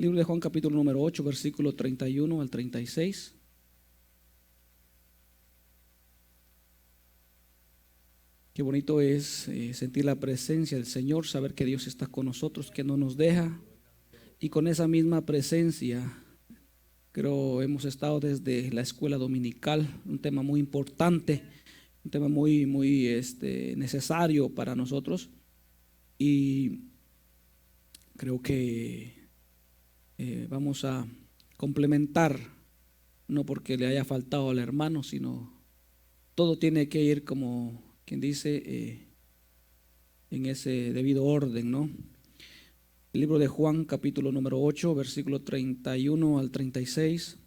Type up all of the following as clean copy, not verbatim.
Libro de Juan capítulo número 8, versículo 31 al 36. Qué bonito es sentir la presencia del Señor, saber que Dios está con nosotros, que no nos deja. Y con esa misma presencia, creo, hemos estado desde la escuela dominical, un tema muy importante, un tema muy necesario para nosotros. Y creo que vamos a complementar, no porque le haya faltado al hermano, sino todo tiene que ir como quien dice en ese debido orden, ¿no? El libro de Juan capítulo número 8, versículo 31 al 36.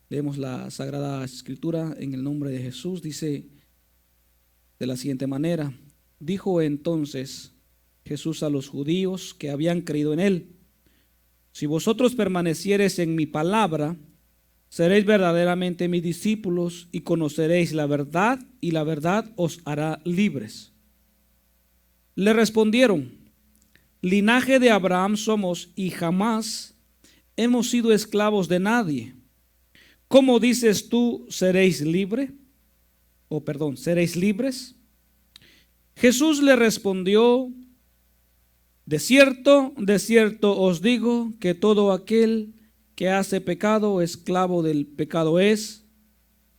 Leemos la Sagrada Escritura en el nombre de Jesús. Dice de la siguiente manera: dijo entonces Jesús a los judíos que habían creído en él: si vosotros permaneciereis en mi palabra, seréis verdaderamente mis discípulos y conoceréis la verdad, y la verdad os hará libres. Le respondieron: linaje de Abraham somos y jamás hemos sido esclavos de nadie. ¿Cómo dices tú, seréis libres? ¿Seréis libres? Jesús le respondió: de cierto os digo que todo aquel que hace pecado, esclavo del pecado es,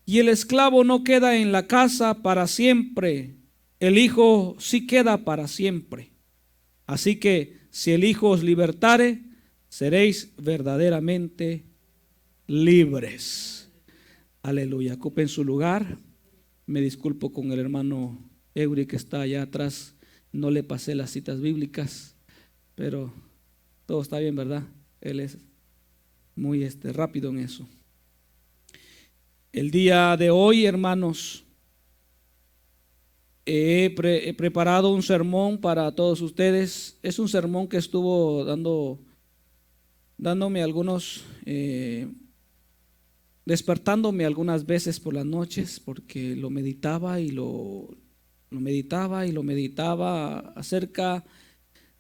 y el esclavo no queda en la casa para siempre, el Hijo sí queda para siempre. Así que si el Hijo os libertare, seréis verdaderamente libres. Aleluya. Ocupen su lugar. Me disculpo con el hermano Eury que está allá atrás. No le pasé las citas bíblicas, pero todo está bien, ¿verdad? Él es muy rápido en eso. El día de hoy, hermanos, he preparado un sermón para todos ustedes. Es un sermón que estuvo dándome algunos, despertándome algunas veces por las noches, porque lo meditaba acerca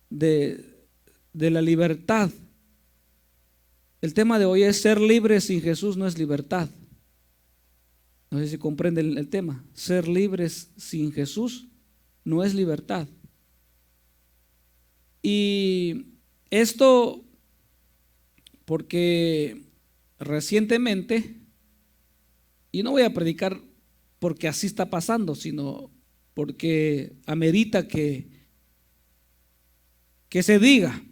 de la libertad. El tema de hoy es: ser libre sin Jesús no es libertad. No sé si comprenden el tema. Ser libres sin Jesús no es libertad. Y esto porque recientemente, y no voy a predicar porque así está pasando, sino porque amerita que se diga.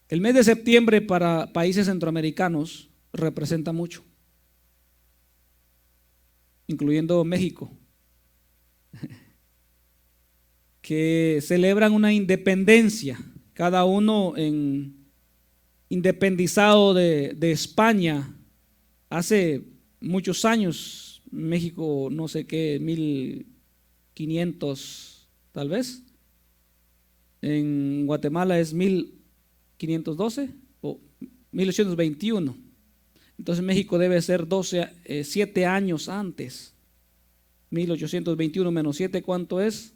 El mes de septiembre para países centroamericanos representa mucho, incluyendo México, que celebran una independencia, cada uno independizado de España hace muchos años. México, no sé qué, 1500 tal vez. En Guatemala es 1512 o 1821. Entonces México debe ser 7 años antes. 1821 menos 7, ¿cuánto es?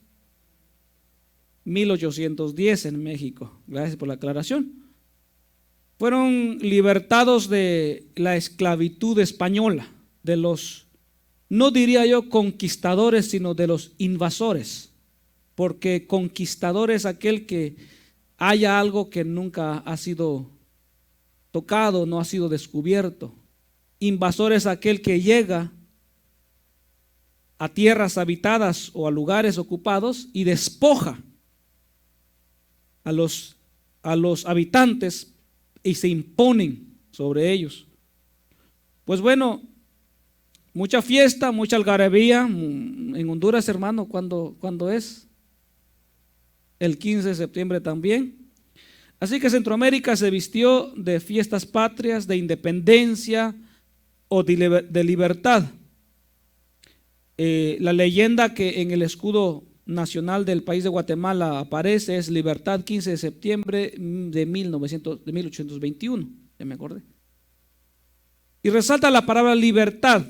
1810 en México. Gracias por la aclaración. Fueron libertados de la esclavitud española, de los, no diría yo conquistadores, sino de los invasores, porque conquistador es aquel que haya algo que nunca ha sido tocado, no ha sido descubierto. Invasor es aquel que llega a tierras habitadas o a lugares ocupados y despoja a los habitantes y se imponen sobre ellos. Pues bueno, mucha fiesta, mucha algarabía en Honduras, hermano. ¿Cuándo es? El 15 de septiembre también. Así que Centroamérica se vistió de fiestas patrias, de independencia o de libertad. La leyenda que en el escudo nacional del país de Guatemala aparece es libertad 15 de septiembre de 1821, ya me acordé. Y resalta la palabra libertad,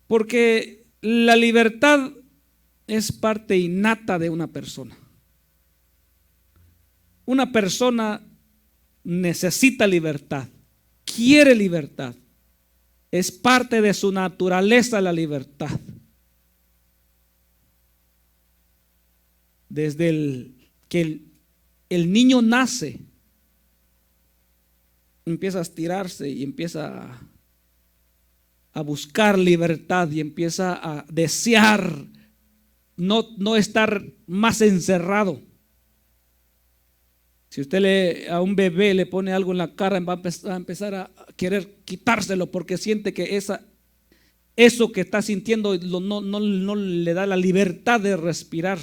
porque la libertad es parte innata de una persona. una persona necesita libertad, quiere libertad. Es parte de su naturaleza la libertad. Desde que el niño nace, empieza a estirarse y empieza a buscar libertad y empieza a desear no estar más encerrado. Si usted a un bebé le pone algo en la cara, va a empezar a querer quitárselo porque siente que eso que está sintiendo no le da la libertad de respirar.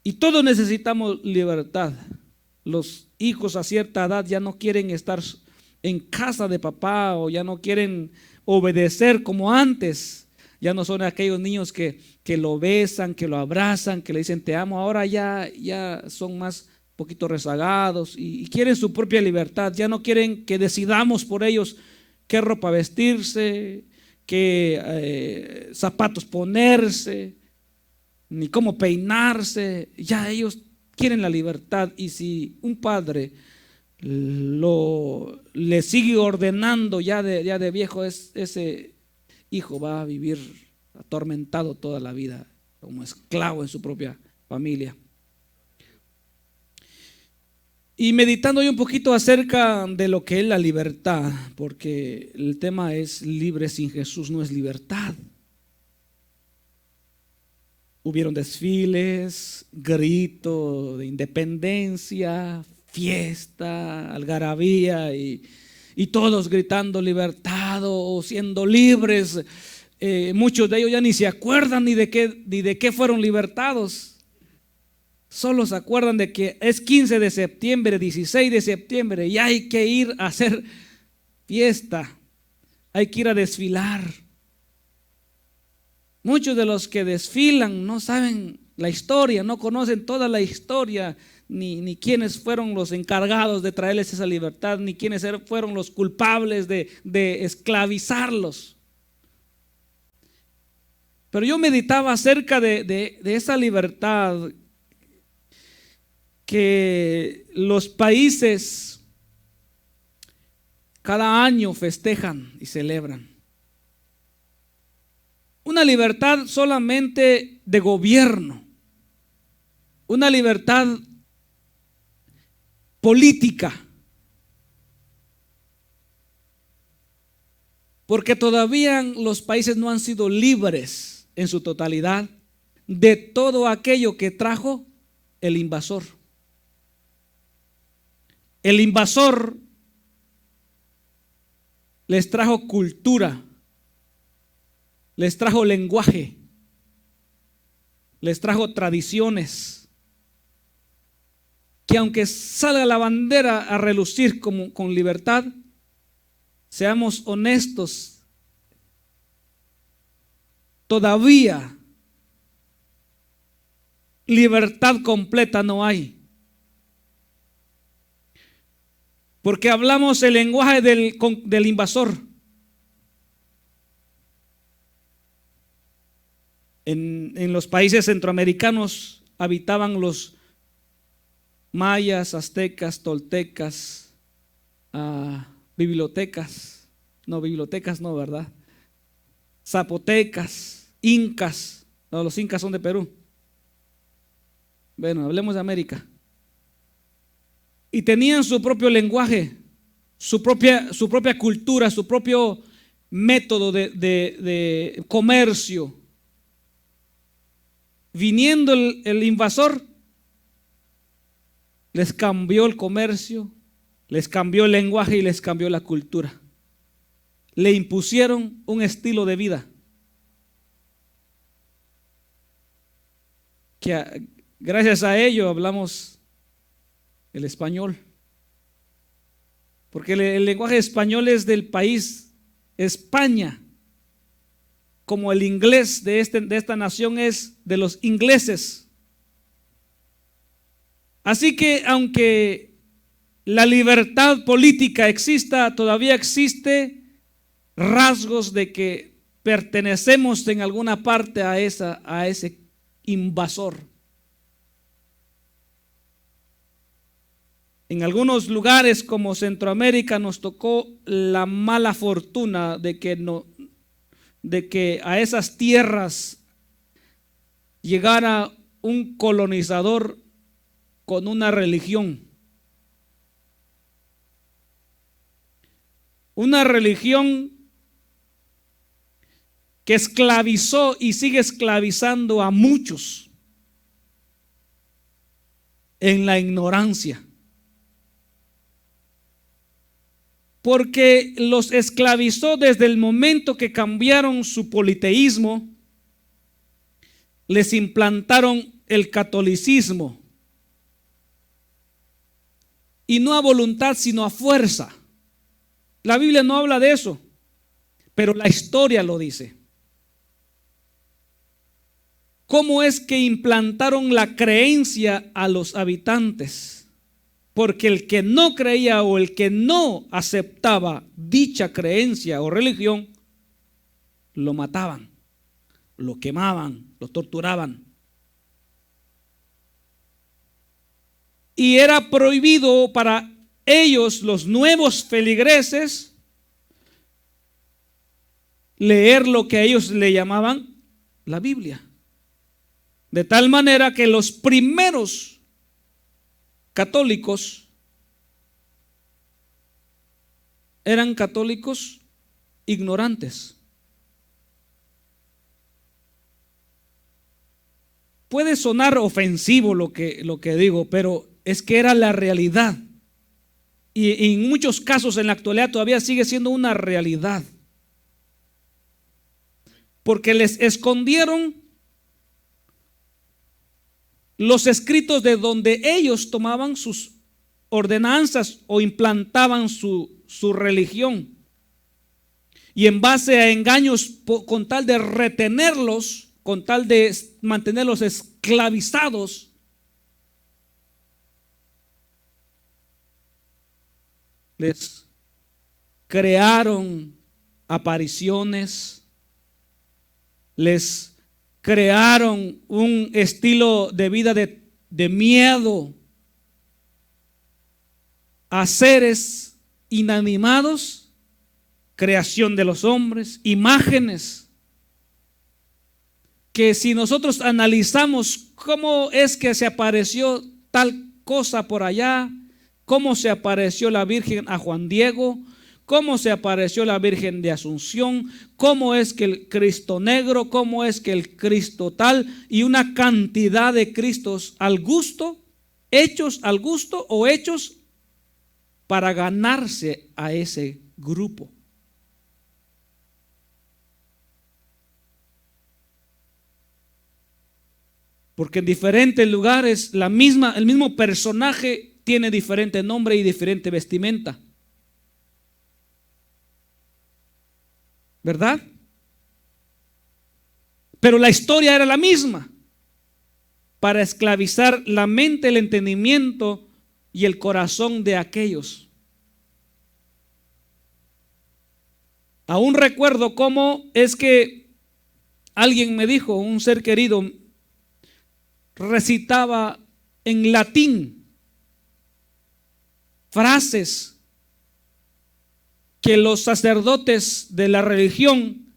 Y todos necesitamos libertad. Los hijos a cierta edad ya no quieren estar en casa de papá o ya no quieren obedecer como antes. Ya no son aquellos niños que lo besan, que lo abrazan, que le dicen te amo. Ahora ya son más poquito rezagados y quieren su propia libertad. Ya no quieren que decidamos por ellos qué ropa vestirse, qué zapatos ponerse, ni cómo peinarse. Ya ellos quieren la libertad. Y si un padre le sigue ordenando ya de viejo, ese hijo va a vivir atormentado toda la vida como esclavo en su propia familia. Y meditando yo un poquito acerca de lo que es la libertad, porque el tema es libre sin Jesús no es libertad. Hubieron desfiles, grito de independencia, fiesta, algarabía y todos gritando libertad o siendo libres. Muchos de ellos ya ni se acuerdan ni de qué fueron libertados. Solo se acuerdan de que es 15 de septiembre, 16 de septiembre y hay que ir a hacer fiesta, hay que ir a desfilar. Muchos de los que desfilan no saben la historia, no conocen toda la historia, ni quiénes fueron los encargados de traerles esa libertad, ni quiénes fueron los culpables de esclavizarlos. Pero yo meditaba acerca de esa libertad que los países cada año festejan y celebran. Una libertad solamente de gobierno, una libertad política, porque todavía los países no han sido libres en su totalidad de todo aquello que trajo el invasor. El invasor les trajo cultura, les trajo lenguaje, les trajo tradiciones, que aunque salga la bandera a relucir con libertad, seamos honestos, todavía libertad completa no hay. Porque hablamos el lenguaje del invasor. En los países centroamericanos habitaban los mayas, aztecas, toltecas, bibliotecas no, ¿verdad? Zapotecas, incas. No, los incas son de Perú. Bueno, hablemos de América. Y tenían su propio lenguaje, su propia cultura, su propio método de comercio. Viniendo el invasor, les cambió el comercio, les cambió el lenguaje y les cambió la cultura. Le impusieron un estilo de vida que gracias a ello hablamos el español, porque el lenguaje español es del país España, como el inglés de esta nación es de los ingleses. Así que aunque la libertad política exista, todavía existe rasgos de que pertenecemos en alguna parte a ese invasor. En algunos lugares como Centroamérica nos tocó la mala fortuna de que a esas tierras llegara un colonizador con una religión. Una religión que esclavizó y sigue esclavizando a muchos en la ignorancia. Porque los esclavizó desde el momento que cambiaron su politeísmo, les implantaron el catolicismo. Y no a voluntad, sino a fuerza. La Biblia no habla de eso, pero la historia lo dice. ¿Cómo es que implantaron la creencia a los habitantes? Porque el que no creía o el que no aceptaba dicha creencia o religión, lo mataban, lo quemaban, lo torturaban. Y era prohibido para ellos, los nuevos feligreses, leer lo que ellos le llamaban la Biblia. De tal manera que los primeros católicos eran católicos ignorantes. Puede sonar ofensivo lo que digo, pero es que era la realidad. Y en muchos casos en la actualidad todavía sigue siendo una realidad. Porque les escondieron los escritos de donde ellos tomaban sus ordenanzas o implantaban su religión. Y en base a engaños, con tal de retenerlos, con tal de mantenerlos esclavizados, les crearon apariciones, les crearon un estilo de vida de miedo a seres inanimados, creación de los hombres, imágenes, que si nosotros analizamos cómo es que se apareció tal cosa por allá, cómo se apareció la Virgen a Juan Diego, cómo se apareció la Virgen de Asunción, cómo es que el Cristo negro, cómo es que el Cristo tal, y una cantidad de Cristos al gusto, hechos al gusto o hechos para ganarse a ese grupo. Porque en diferentes lugares el mismo personaje tiene diferente nombre y diferente vestimenta. ¿Verdad? Pero la historia era la misma, para esclavizar la mente, el entendimiento y el corazón de aquellos. Aún recuerdo cómo es que alguien me dijo, un ser querido, recitaba en latín frases que los sacerdotes de la religión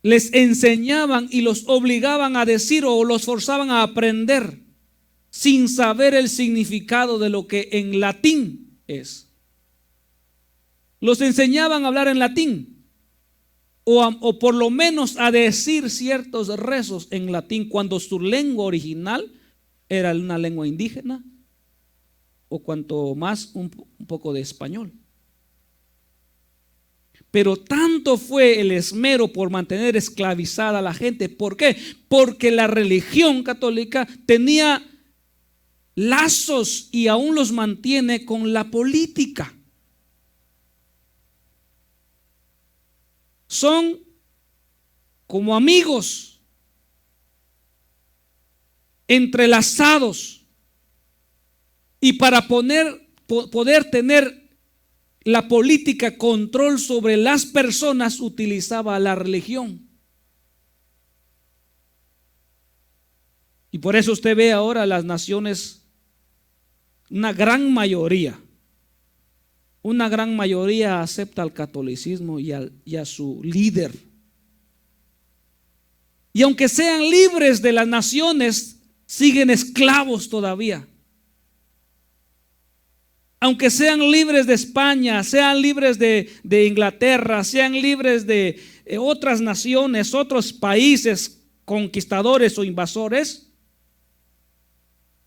les enseñaban y los obligaban a decir o los forzaban a aprender sin saber el significado de lo que en latín es. Los enseñaban a hablar en latín o por lo menos a decir ciertos rezos en latín cuando su lengua original era una lengua indígena o cuanto más un poco de español. Pero tanto fue el esmero por mantener esclavizada a la gente. ¿Por qué? Porque la religión católica tenía lazos y aún los mantiene con la política. Son como amigos entrelazados, y para poder tener la política control sobre las personas utilizaba la religión. Y por eso usted ve ahora las naciones una gran mayoría acepta al catolicismo y a su líder. Y aunque sean libres de las naciones, siguen esclavos todavía. Aunque sean libres de España, sean libres de Inglaterra, sean libres de otras naciones, otros países conquistadores o invasores,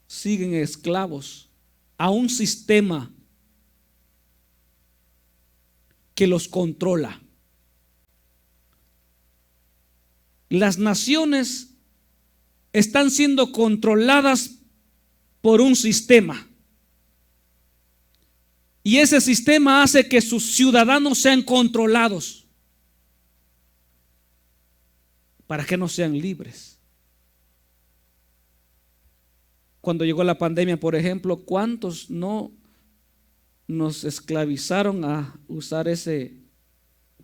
siguen esclavos a un sistema que los controla. Las naciones están siendo controladas por un sistema. Y ese sistema hace que sus ciudadanos sean controlados para que no sean libres. Cuando llegó la pandemia, por ejemplo, ¿cuántos no nos esclavizaron a usar ese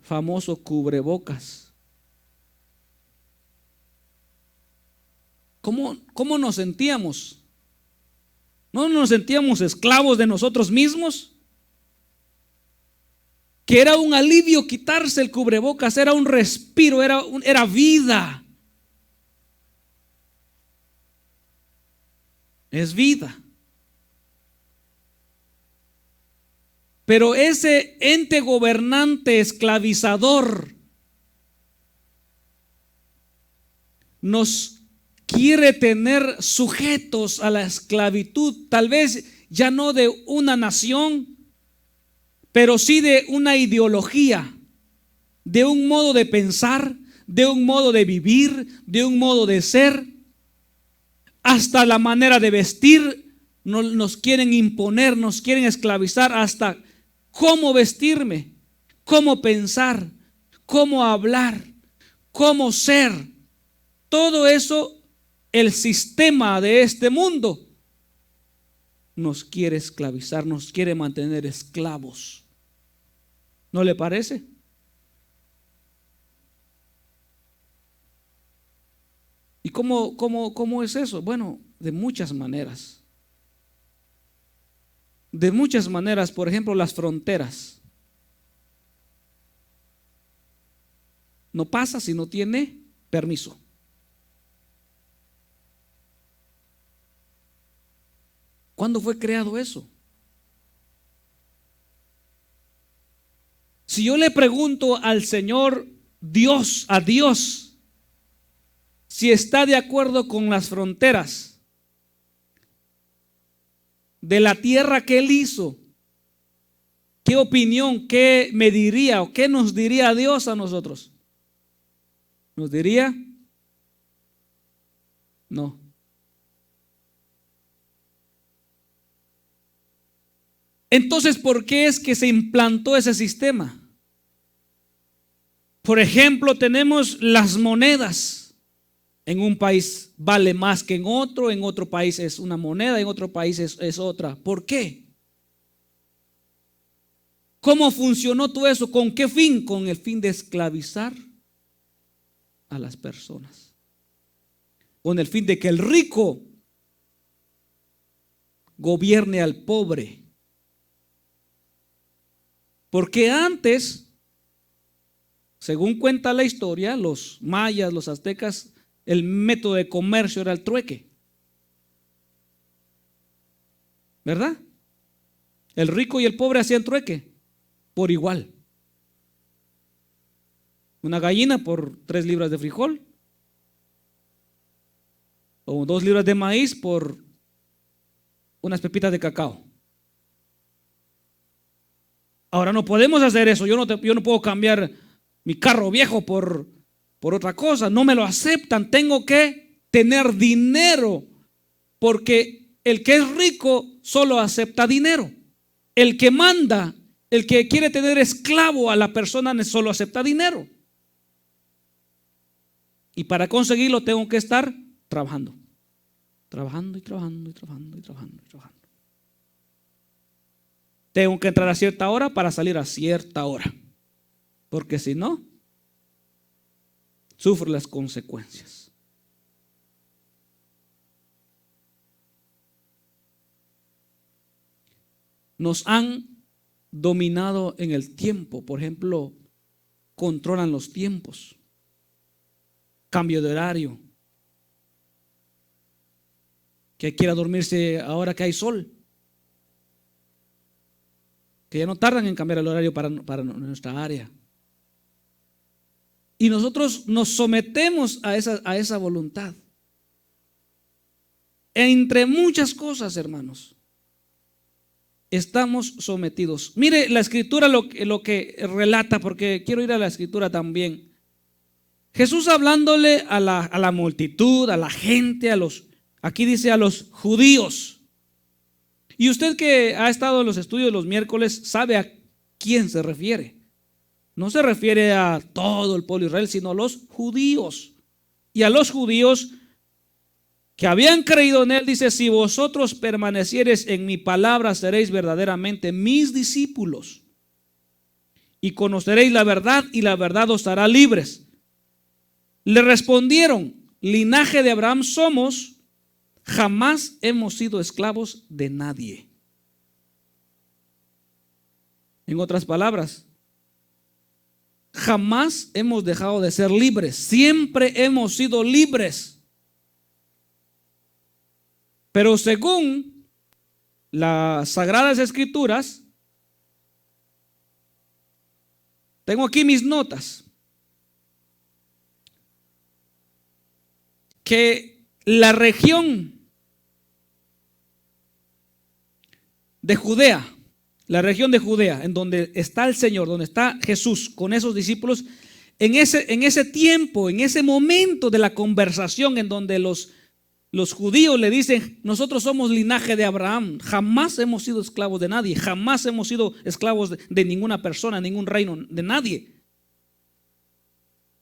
famoso cubrebocas? ¿Cómo nos sentíamos? ¿No nos sentíamos esclavos de nosotros mismos? Que era un alivio quitarse el cubrebocas, era un respiro, era vida. Es vida. Pero ese ente gobernante esclavizador nos quiere tener sujetos a la esclavitud, tal vez ya no de una nación, pero sí de una ideología, de un modo de pensar, de un modo de vivir, de un modo de ser, hasta la manera de vestir. Nos quieren imponer, nos quieren esclavizar hasta cómo vestirme, cómo pensar, cómo hablar, cómo ser. Todo eso, el sistema de este mundo nos quiere esclavizar, nos quiere mantener esclavos. ¿No le parece? ¿Y cómo es eso? Bueno, de muchas maneras. De muchas maneras, por ejemplo, las fronteras. No pasa si no tiene permiso. ¿Cuándo fue creado eso? Si yo le pregunto al Señor Dios, a Dios, si está de acuerdo con las fronteras de la tierra que Él hizo, ¿qué opinión, qué me diría o qué nos diría Dios a nosotros? ¿Nos diría? No. Entonces, ¿por qué es que se implantó ese sistema? Por ejemplo, tenemos las monedas. En un país vale más que en otro país es una moneda, en otro país es otra. ¿Por qué? ¿Cómo funcionó todo eso? ¿Con qué fin? Con el fin de esclavizar a las personas. Con el fin de que el rico gobierne al pobre. Porque antes, según cuenta la historia, los mayas, los aztecas, el método de comercio era el trueque. ¿Verdad? El rico y el pobre hacían trueque por igual. Una gallina por 3 libras de frijol, o 2 libras de maíz por unas pepitas de cacao. Ahora no podemos hacer eso. Yo no puedo cambiar mi carro viejo por otra cosa. No me lo aceptan. Tengo que tener dinero, porque el que es rico solo acepta dinero. El que manda, el que quiere tener esclavo a la persona, solo acepta dinero. Y para conseguirlo tengo que estar trabajando. Trabajando y trabajando y trabajando y trabajando y trabajando. Tengo que entrar a cierta hora para salir a cierta hora, porque si no, sufro las consecuencias. nos han dominado en el tiempo. Por ejemplo, controlan los tiempos, cambio de horario, que quiera dormirse ahora que hay sol, que ya no tardan en cambiar el horario para nuestra área. Y nosotros nos sometemos a esa voluntad. Entre muchas cosas, hermanos, estamos sometidos. Mire la escritura lo que relata, porque quiero ir a la escritura también. Jesús hablándole a la multitud, a la gente, aquí dice a los judíos. Y usted que ha estado en los estudios los miércoles sabe a quién se refiere. No se refiere a todo el pueblo de Israel, sino a los judíos. Y a los judíos que habían creído en él, dice: si vosotros permaneciereis en mi palabra, seréis verdaderamente mis discípulos, y conoceréis la verdad, y la verdad os hará libres. Le respondieron: linaje de Abraham somos, jamás hemos sido esclavos de nadie. En otras palabras, jamás hemos dejado de ser libres, siempre hemos sido libres. Pero según las Sagradas Escrituras, tengo aquí mis notas, que la región de Judea, en donde está el Señor, donde está Jesús con esos discípulos, en ese tiempo, en ese momento de la conversación en donde los judíos le dicen: nosotros somos linaje de Abraham, jamás hemos sido esclavos de nadie, jamás hemos sido esclavos de ninguna persona, ningún reino, de nadie.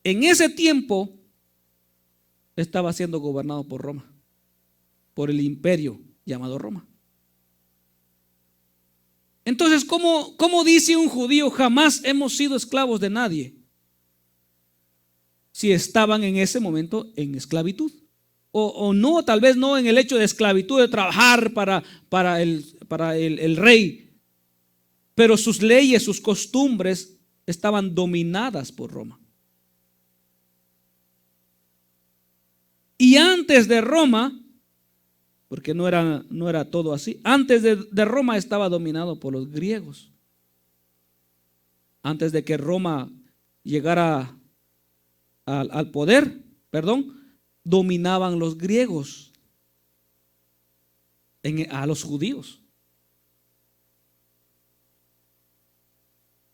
En ese tiempo estaba siendo gobernado por Roma, por el imperio llamado Roma. Entonces, ¿cómo dice un judío jamás hemos sido esclavos de nadie? Si estaban en ese momento en esclavitud. O no, tal vez no en el hecho de esclavitud, de trabajar para el rey, pero sus leyes, sus costumbres estaban dominadas por Roma. Y antes de Roma, porque no era todo así, antes de Roma estaba dominado por los griegos. Antes de que Roma llegara al poder, dominaban los griegos a los judíos.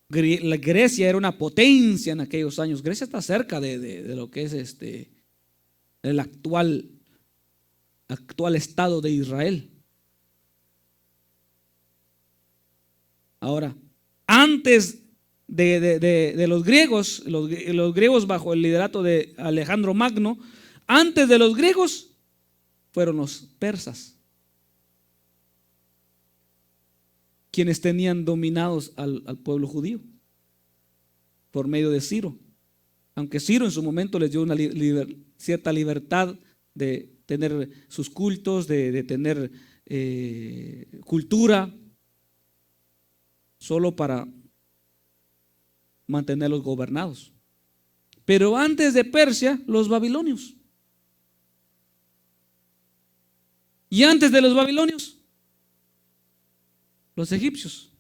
La Grecia era una potencia en aquellos años. Grecia está cerca de lo que es el actual estado de Israel. Ahora, antes de los griegos, los griegos bajo el liderato de Alejandro Magno, antes de los griegos fueron los persas, quienes tenían dominados al pueblo judío por medio de Ciro. Aunque Ciro en su momento les dio una cierta libertad de tener sus cultos, de tener cultura, solo para mantenerlos gobernados. Pero antes de Persia, los babilonios. Y antes de los babilonios, los egipcios.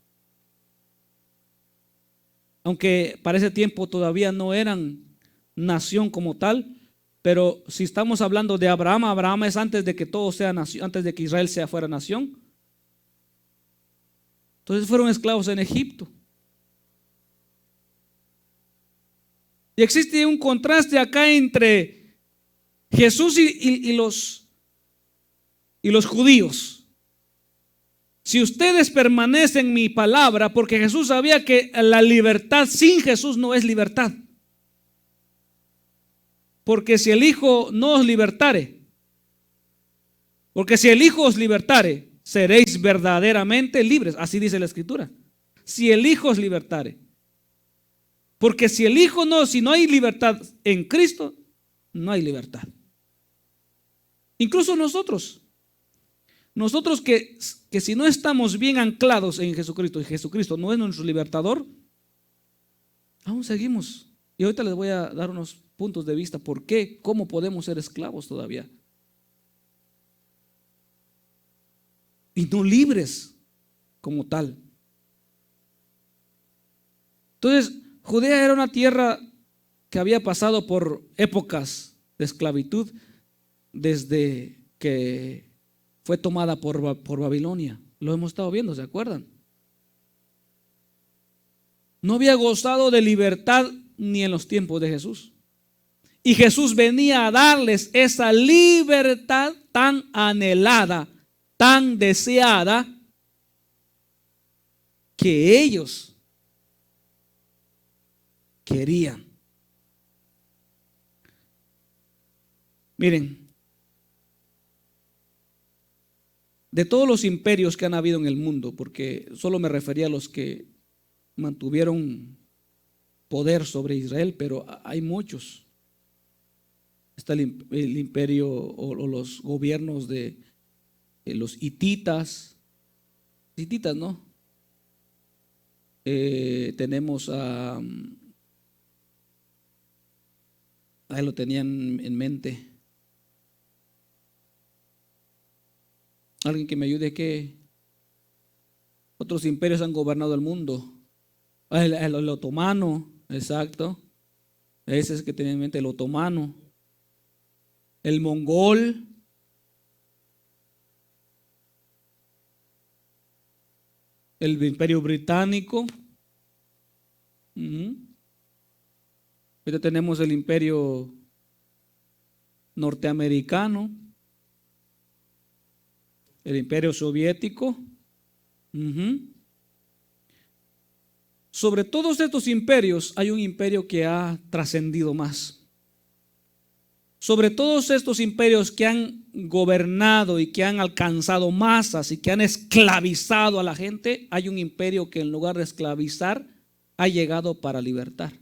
Aunque para ese tiempo todavía no eran nación como tal, pero si estamos hablando de Abraham, Abraham es antes de que todo sea nación, antes de que Israel fuera nación. Entonces fueron esclavos en Egipto. Y existe un contraste acá entre Jesús y los judíos. Si ustedes permanecen en mi palabra, porque Jesús sabía que la libertad sin Jesús no es libertad. Porque si el Hijo no os libertare, seréis verdaderamente libres. Así dice la Escritura. Si el Hijo os libertare. Porque si el Hijo si no hay libertad en Cristo, no hay libertad. Incluso nosotros, Nosotros que si no estamos bien anclados en Jesucristo, y Jesucristo no es nuestro libertador, aún seguimos. Y ahorita les voy a dar unos puntos de vista. ¿Por qué? ¿Cómo podemos ser esclavos todavía? Y no libres como tal. Entonces, Judea era una tierra que había pasado por épocas de esclavitud desde que fue tomada por Babilonia. Lo hemos estado viendo, ¿se acuerdan? No había gozado de libertad ni en los tiempos de Jesús. Y Jesús venía a darles esa libertad tan anhelada, tan deseada, que ellos querían. Miren, de todos los imperios que han habido en el mundo, porque solo me refería a los que mantuvieron poder sobre Israel, pero hay muchos. Está el imperio o los gobiernos de los hititas, ¿no? Tenemos ahí lo tenían en mente. Alguien que me ayude, ¿qué otros imperios han gobernado el mundo? El otomano, exacto. Ese es el que tenía en mente, el otomano. El mongol. El imperio británico. Ahorita tenemos el imperio norteamericano. El imperio soviético. Sobre todos estos imperios hay un imperio que ha trascendido más. Sobre todos estos imperios que han gobernado y que han alcanzado masas y que han esclavizado a la gente, hay un imperio que en lugar de esclavizar ha llegado para libertar.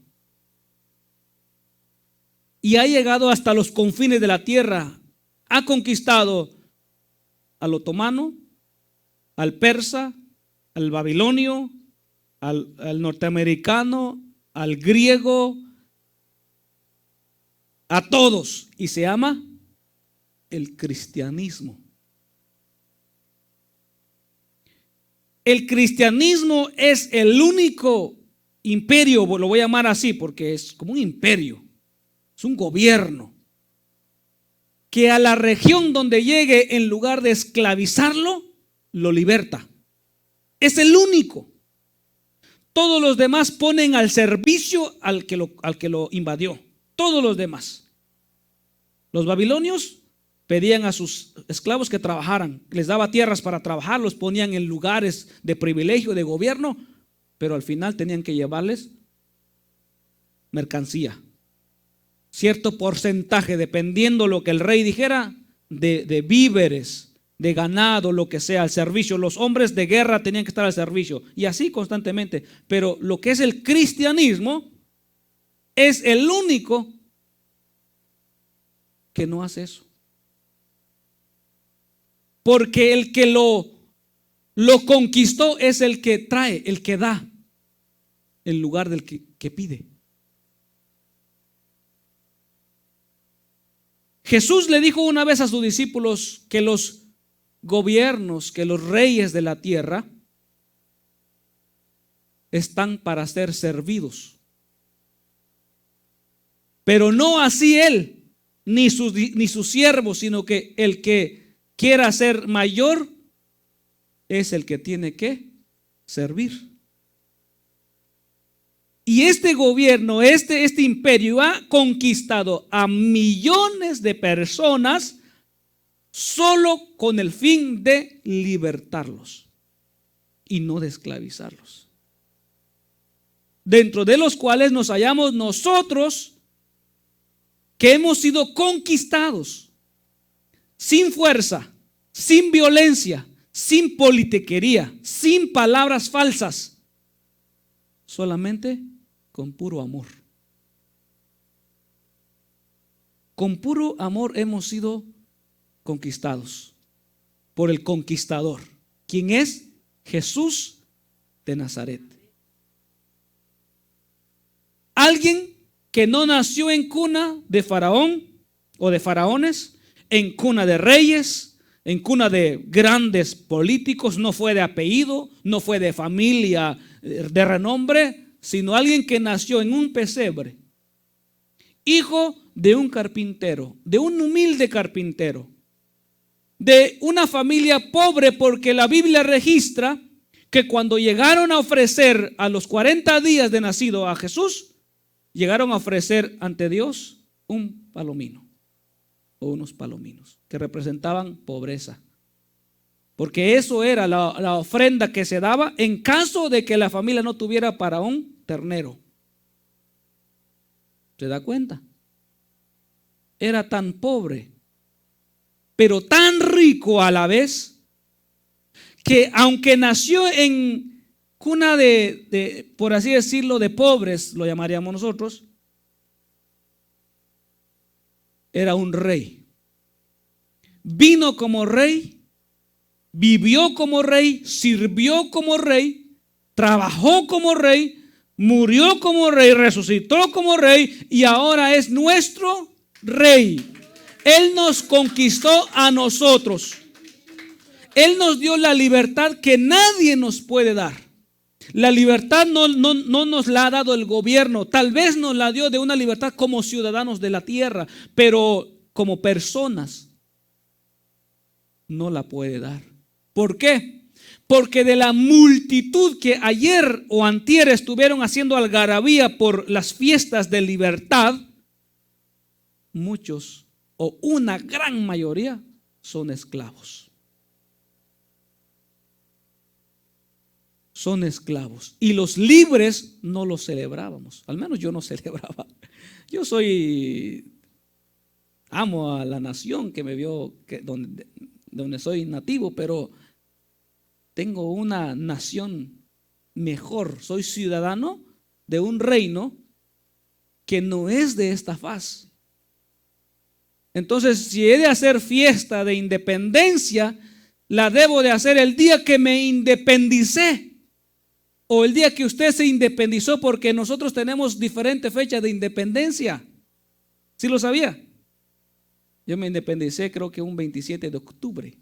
Y ha llegado hasta los confines de la tierra. Ha conquistado al otomano, al persa, al babilonio, al norteamericano, al griego, a todos, y se llama el cristianismo. El cristianismo es el único imperio, lo voy a llamar así porque es como un imperio, es un gobierno, que a la región donde llegue, en lugar de esclavizarlo, lo liberta. Es el único. Todos los demás ponen al servicio al que lo invadió. Todos los demás. Los babilonios pedían a sus esclavos que trabajaran, les daba tierras para trabajar, los ponían en lugares de privilegio, de gobierno, pero al final tenían que llevarles mercancía. Cierto porcentaje, dependiendo lo que el rey dijera, de víveres, de ganado, lo que sea, al servicio. Los hombres de guerra tenían que estar al servicio, y así constantemente. Pero lo que es el cristianismo es el único que no hace eso. Porque el que lo conquistó es el que trae, el que da, en lugar del que pide. Jesús le dijo una vez a sus discípulos que los gobiernos, que los reyes de la tierra están para ser servidos. Pero no así él, ni sus siervos, sino que el que quiera ser mayor es el que tiene que servir. Y este gobierno, este imperio ha conquistado a millones de personas solo con el fin de libertarlos y no de esclavizarlos. Dentro de los cuales nos hallamos nosotros, que hemos sido conquistados sin fuerza, sin violencia, sin politiquería, sin palabras falsas, solamente con puro amor. Con puro amor hemos sido conquistados. por el conquistador. ¿Quién es? Jesús de Nazaret. Alguien que no nació en cuna de faraón o de faraones, en cuna de reyes, en cuna de grandes políticos, no fue de apellido, no fue de familia de renombre, sino alguien que nació en un pesebre, hijo de un carpintero, de un humilde carpintero, de una familia pobre, porque la Biblia registra que cuando llegaron a ofrecer a los 40 días de nacido a Jesús, llegaron a ofrecer ante Dios un palomino o unos palominos que representaban pobreza, porque eso era la ofrenda que se daba en caso de que la familia no tuviera para un ternero. ¿Se da cuenta? Era tan pobre, pero tan rico a la vez, que aunque nació en cuna por así decirlo, de pobres, lo llamaríamos nosotros, era un rey. Vino como rey, vivió como rey, sirvió como rey, trabajó como rey, murió como rey, resucitó como rey y ahora es nuestro rey. Él nos conquistó a nosotros. Él nos dio la libertad que nadie nos puede dar. La libertad no nos la ha dado el gobierno. Tal vez nos la dio de una libertad como ciudadanos de la tierra, pero como personas no la puede dar. ¿Por qué? Porque de la multitud que ayer o antier estuvieron haciendo algarabía por las fiestas de libertad, muchos o una gran mayoría son esclavos. Son esclavos. Y los libres no los celebrábamos. Al menos yo no celebraba. Yo amo a la nación que me vio, donde soy nativo, pero tengo una nación mejor. Soy ciudadano de un reino que no es de esta faz. Entonces, si he de hacer fiesta de independencia, la debo de hacer el día que me independicé. O el día que usted se independizó, porque nosotros tenemos diferentes fechas de independencia. ¿Sí lo sabía? Yo me independicé creo que un 27 de octubre.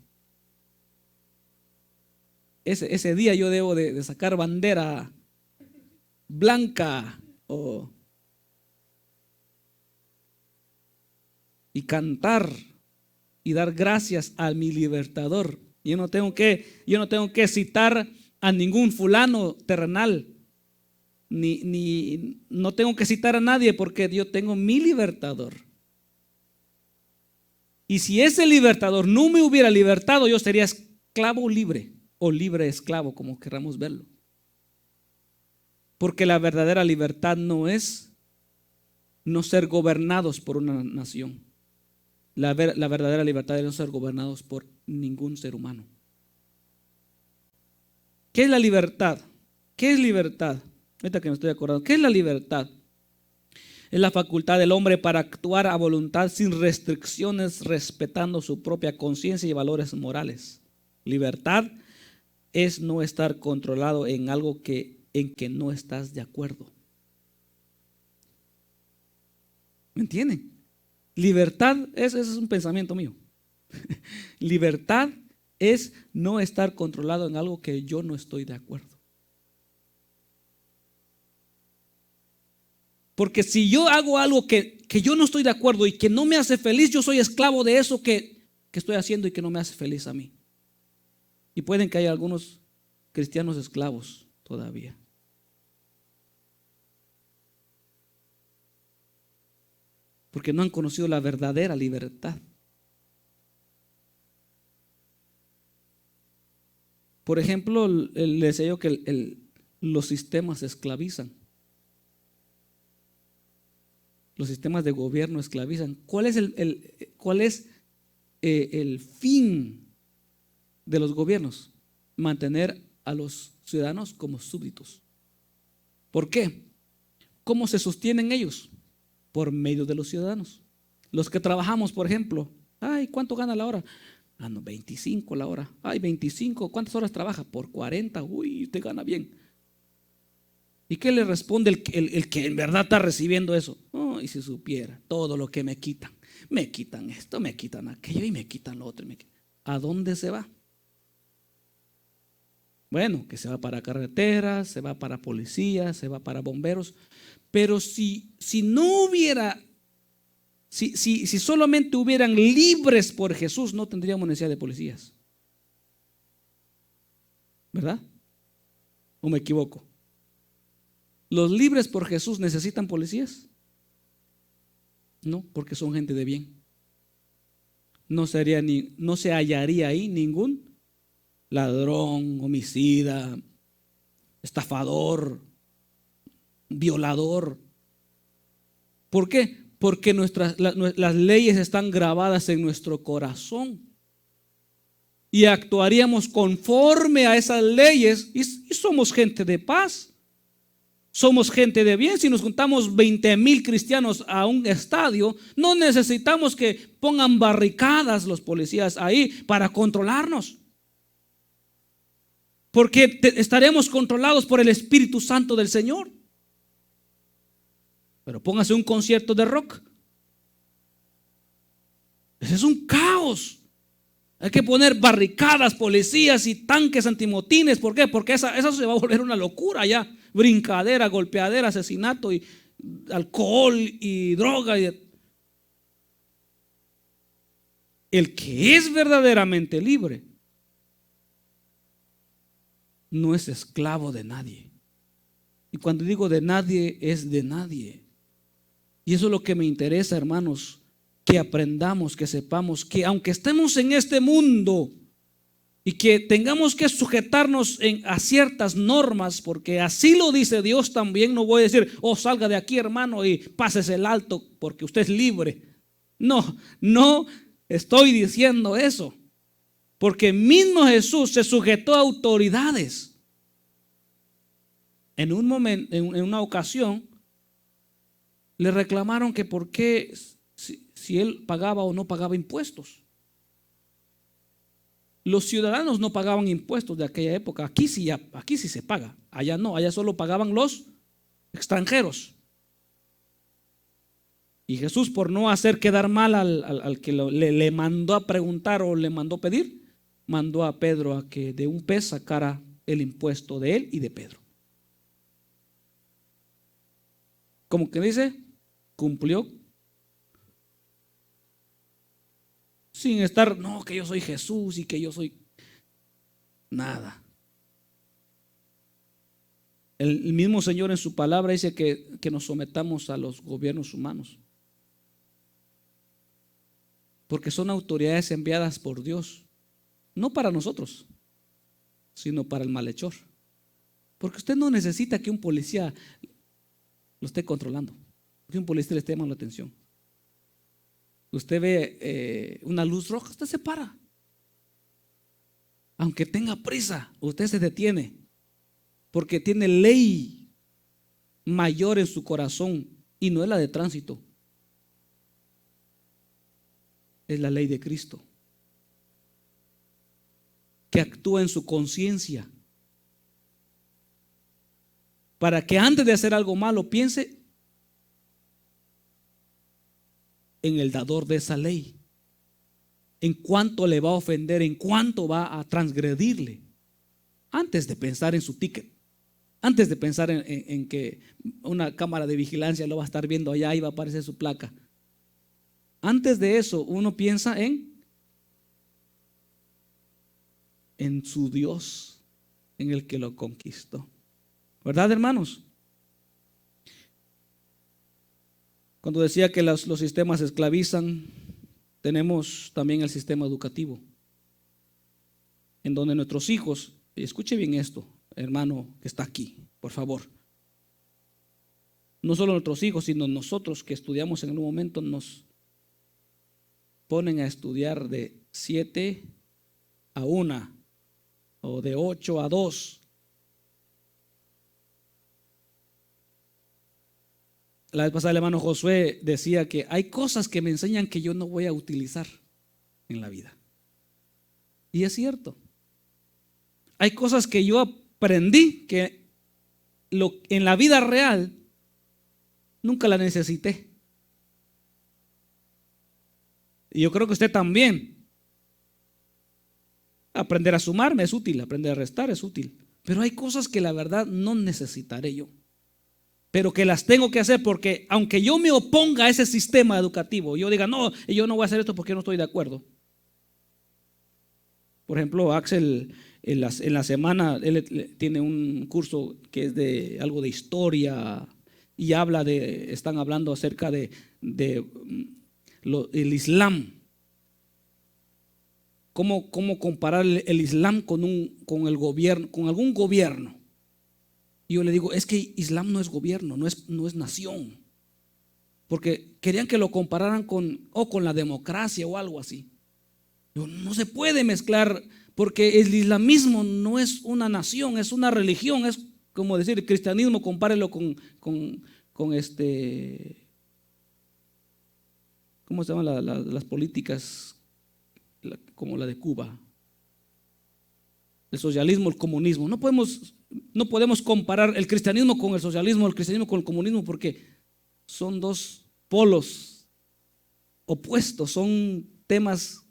Ese día yo debo de sacar bandera blanca y cantar y dar gracias a mi libertador. Yo no tengo que citar a ningún fulano terrenal, ni no tengo que citar a nadie, porque yo tengo mi libertador. Y si ese libertador no me hubiera libertado, yo sería esclavo libre o libre esclavo, como queramos verlo. Porque la verdadera libertad no es no ser gobernados por una nación. La verdadera libertad es no ser gobernados por ningún ser humano. ¿Qué es la libertad? ¿Qué es libertad? Ahorita que me estoy acordando, ¿qué es la libertad? Es la facultad del hombre para actuar a voluntad sin restricciones, respetando su propia conciencia y valores morales. Libertad es no estar controlado en algo en que no estás de acuerdo. ¿Me entienden? Libertad, ese es un pensamiento mío. Libertad es no estar controlado en algo que yo no estoy de acuerdo. Porque si yo hago algo que yo no estoy de acuerdo y que no me hace feliz, yo soy esclavo de eso que estoy haciendo y que no me hace feliz a mí. Y pueden que haya algunos cristianos esclavos todavía. Porque no han conocido la verdadera libertad. Por ejemplo, les decía yo que los sistemas esclavizan. Los sistemas de gobierno esclavizan. ¿Cuál es el fin de los gobiernos? Mantener a los ciudadanos como súbditos. ¿Por qué? ¿Cómo se sostienen ellos? Por medio de los ciudadanos. Los que trabajamos, por ejemplo, ¿cuánto gana la hora? Ah, no, 25 la hora. Ay, 25, ¿cuántas horas trabaja? Por 40, uy, usted gana bien. ¿Y qué le responde el que en verdad está recibiendo eso? Oh, y si supiera todo lo que me quitan esto, me quitan aquello y me quitan lo otro. ¿A dónde se va? Bueno, que se va para carreteras, se va para policías, se va para bomberos. Pero si no hubiera, si solamente hubieran libres por Jesús, no tendríamos necesidad de policías. ¿Verdad? ¿O me equivoco? ¿Los libres por Jesús necesitan policías? No, porque son gente de bien. No se hallaría ahí ningún ladrón, homicida, estafador, violador. ¿Por qué? Porque las leyes están grabadas en nuestro corazón y actuaríamos conforme a esas leyes y somos gente de paz. Somos gente de bien. Si nos juntamos 20,000 cristianos a un estadio, no necesitamos que pongan barricadas los policías ahí para controlarnos, porque estaremos controlados por el Espíritu Santo del Señor. Pero póngase un concierto de rock. Ese es un caos. Hay que poner barricadas, policías y tanques antimotines. ¿Por qué? Porque eso se va a volver una locura ya. Brincadera, golpeadera, asesinato y alcohol y droga. El que es verdaderamente libre no es esclavo de nadie. Y cuando digo de nadie, es de nadie. Y eso es lo que me interesa, hermanos, que aprendamos, que sepamos que aunque estemos en este mundo y que tengamos que sujetarnos a ciertas normas, porque así lo dice Dios también, no voy a decir, oh, salga de aquí, hermano, y pásese el alto porque usted es libre. No estoy diciendo eso, porque mismo Jesús se sujetó a autoridades. En un momento, en una ocasión, le reclamaron que por qué si él pagaba o no pagaba impuestos. Los ciudadanos no pagaban impuestos de aquella época. Aquí sí se paga. Allá no, allá solo pagaban los extranjeros. Y Jesús, por no hacer quedar mal al que le mandó a preguntar o le mandó pedir, mandó a Pedro a que de un pez sacara el impuesto de él y de Pedro. Como que dice, cumplió. Sin estar, no, que yo soy Jesús y que yo soy nada. El mismo Señor en su palabra dice que nos sometamos a los gobiernos humanos, porque son autoridades enviadas por Dios, no para nosotros, sino para el malhechor. Porque usted no necesita que un policía lo esté controlando, que un policía le esté llamando la atención. Usted ve una luz roja, usted se para. Aunque tenga prisa, usted se detiene, porque tiene ley mayor en su corazón y no es la de tránsito, es la ley de Cristo, que actúa en su conciencia, para que antes de hacer algo malo piense en el dador de esa ley, en cuánto le va a ofender, en cuánto va a transgredirle, antes de pensar en su ticket, antes de pensar en que una cámara de vigilancia lo va a estar viendo allá y va a aparecer su placa. Antes de eso uno piensa en su Dios, en el que lo conquistó. ¿Verdad, hermanos? Cuando decía que los sistemas esclavizan, tenemos también el sistema educativo, en donde nuestros hijos, y escuche bien esto, hermano que está aquí, por favor, no solo nuestros hijos, sino nosotros que estudiamos en un momento, nos ponen a estudiar de 7 a 1 o de 8 a 2. La vez pasada el hermano Josué decía que hay cosas que me enseñan que yo no voy a utilizar en la vida. Y es cierto. Hay cosas que yo aprendí que en la vida real nunca la necesité. Y yo creo que usted también. Aprender a sumarme es útil, aprender a restar es útil. Pero hay cosas que la verdad no necesitaré yo, pero que las tengo que hacer porque aunque yo me oponga a ese sistema educativo, yo diga, no, yo no voy a hacer esto porque no estoy de acuerdo. Por ejemplo, Axel en la semana, él tiene un curso que es de algo de historia y están hablando acerca del Islam. ¿Cómo comparar el Islam con el gobierno, con algún gobierno? Y yo le digo, es que Islam no es gobierno, no es nación. Porque querían que lo compararan con la democracia o algo así. No se puede mezclar, porque el islamismo no es una nación, es una religión. Es como decir, el cristianismo, compárelo con ¿cómo se llaman las políticas? Como la de Cuba, el socialismo, el comunismo. No podemos comparar el cristianismo con el socialismo, el cristianismo con el comunismo, porque son dos polos opuestos, son temas.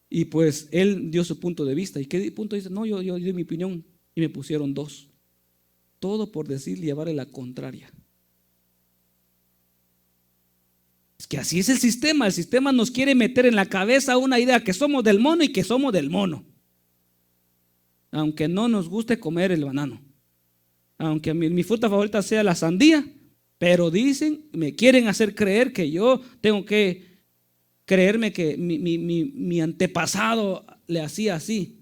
Y pues él dio su punto de vista. ¿Y qué punto dice? No, yo di mi opinión y me pusieron dos. Todo por llevarle la contraria. Es que así es el sistema nos quiere meter en la cabeza una idea que somos del mono y que somos del mono. Aunque no nos guste comer el banano, aunque mi fruta favorita sea la sandía, pero me quieren hacer creer que yo tengo que creerme que mi antepasado le hacía así.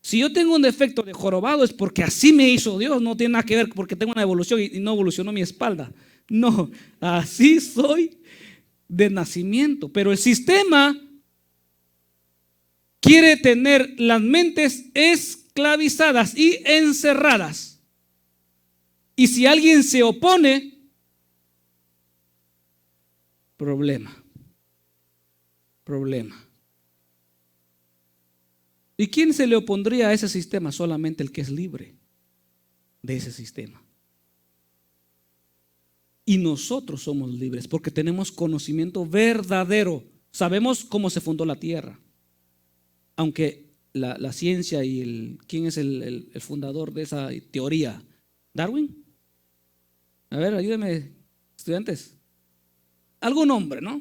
Si yo tengo un defecto de jorobado es porque así me hizo Dios, no tiene nada que ver porque tengo una evolución y no evolucionó mi espalda. No, así soy de nacimiento. Pero el sistema quiere tener las mentes esclavizadas y encerradas. Y si alguien se opone, problema. ¿Y quién se le opondría a ese sistema? Solamente el que es libre de ese sistema. Y nosotros somos libres porque tenemos conocimiento verdadero. Sabemos cómo se fundó la tierra. Aunque la ciencia y ¿quién es el fundador de esa teoría? ¿Darwin? A ver, ayúdenme, estudiantes. Algún hombre, ¿no?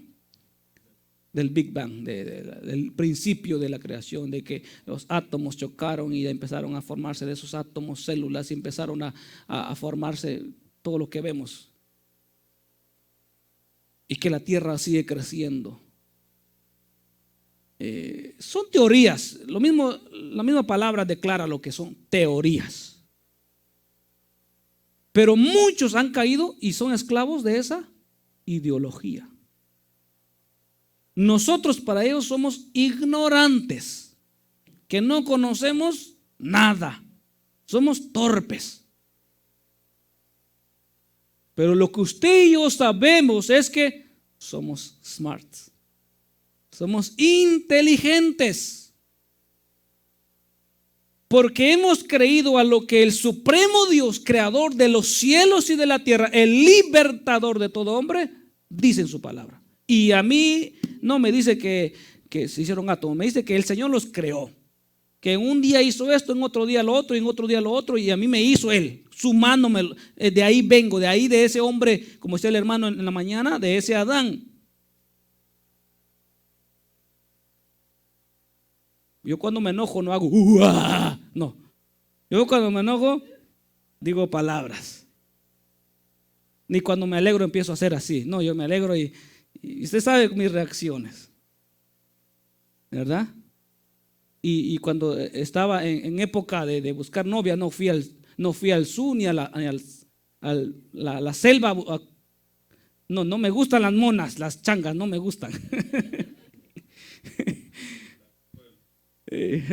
Del Big Bang, del principio de la creación, de que los átomos chocaron y empezaron a formarse de esos átomos células y empezaron a formarse todo lo que vemos. Y que la tierra sigue creciendo. Son teorías. La misma palabra declara lo que son teorías. Pero muchos han caído y son esclavos de esa ideología. Nosotros para ellos somos ignorantes, que no conocemos nada. Somos torpes. Pero lo que usted y yo sabemos es que somos smart. Somos inteligentes. Porque hemos creído a lo que el supremo Dios, creador de los cielos y de la tierra, el libertador de todo hombre, dice en su palabra. Y a mí no me dice que se hicieron átomos, me dice que el Señor los creó. Que un día hizo esto, en otro día lo otro, y en otro día lo otro, y a mí me hizo Él, sumándome. De ahí vengo, de ese hombre, como decía el hermano en la mañana, de ese Adán. Yo cuando me enojo no hago no. Yo cuando me enojo digo palabras. Ni cuando me alegro empiezo a hacer así. No, yo me alegro y usted sabe mis reacciones, ¿verdad? Y cuando estaba en época de buscar novia, no fui al sur ni a la selva. No me gustan las monas, las changas, no me gustan.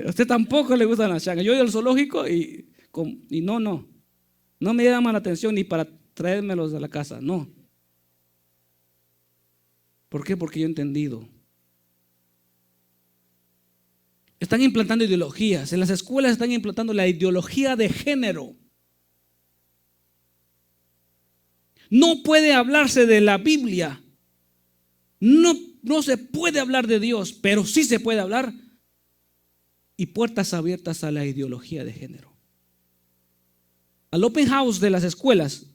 A usted tampoco le gustan las changas. Yo voy al zoológico y no me llama la atención ni para traérmelos a la casa, no. ¿Por qué? Porque yo he entendido Están implantando ideologías. En las escuelas están implantando la ideología de género. No puede hablarse de la Biblia. No se puede hablar de Dios, pero sí se puede hablar. Y puertas abiertas a la ideología de género. Al open house de las escuelas.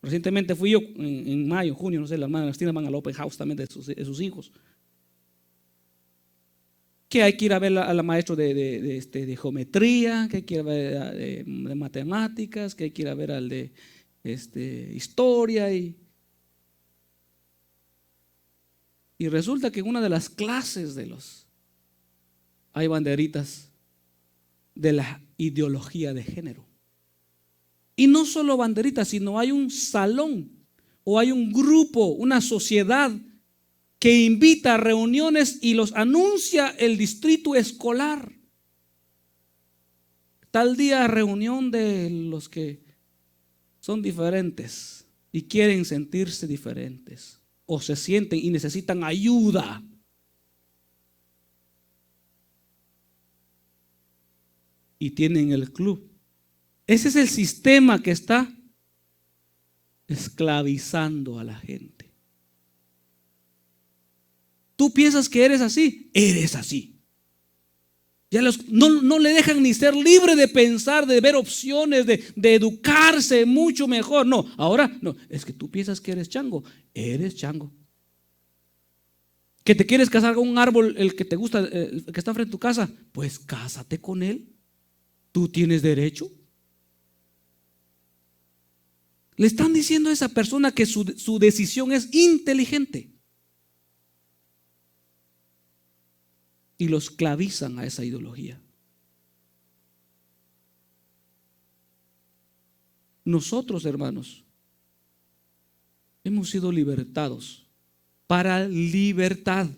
Recientemente fui yo en mayo, junio, no sé, las hermanas Cristina van al open house también de sus hijos. Que hay que ir a ver a la maestra de geometría, que hay que ir a ver de matemáticas, que hay que ir a ver al de historia. Y resulta que en una de las clases hay banderitas de la ideología de género. Y no solo banderitas, sino hay un salón o hay un grupo, una sociedad que invita a reuniones y los anuncia el distrito escolar. Tal día reunión de los que son diferentes y quieren sentirse diferentes o se sienten y necesitan ayuda. Y tienen el club. Ese es el sistema que está esclavizando a la gente. Tú piensas que eres así, eres así. Ya no le dejan ni ser libre de pensar, de ver opciones, de educarse mucho mejor. No, ahora no, es que tú piensas que eres eres chango. Que te quieres casar con un árbol, el que te gusta, el que está frente a tu casa, pues cásate con él. Tú tienes derecho. Le están diciendo a esa persona que su decisión es inteligente. Y lo esclavizan a esa ideología. Nosotros, hermanos, hemos sido libertados para libertad,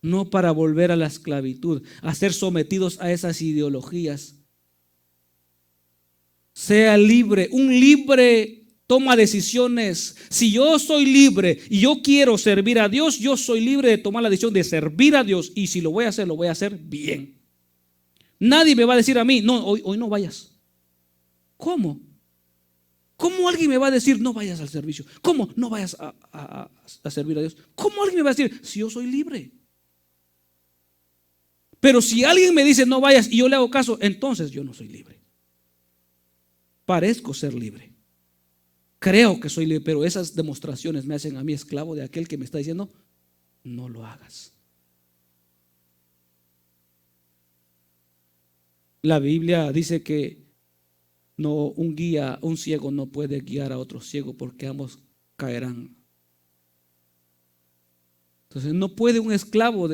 no para volver a la esclavitud, a ser sometidos a esas ideologías. Sea libre, un libre toma decisiones. Si yo soy libre y yo quiero servir a Dios, yo soy libre de tomar la decisión de servir a Dios. Y si lo voy a hacer bien. Nadie me va a decir a mí, no, hoy no vayas. ¿Cómo? ¿Cómo alguien me va a decir no vayas al servicio? ¿Cómo no vayas a servir a Dios? ¿Cómo alguien me va a decir si yo soy libre? Pero si alguien me dice no vayas y yo le hago caso, entonces yo no soy libre. Parezco ser libre. Creo que soy libre, pero esas demostraciones me hacen a mí esclavo de aquel que me está diciendo no lo hagas. La Biblia dice que un ciego no puede guiar a otro ciego porque ambos caerán. Entonces no puede un esclavo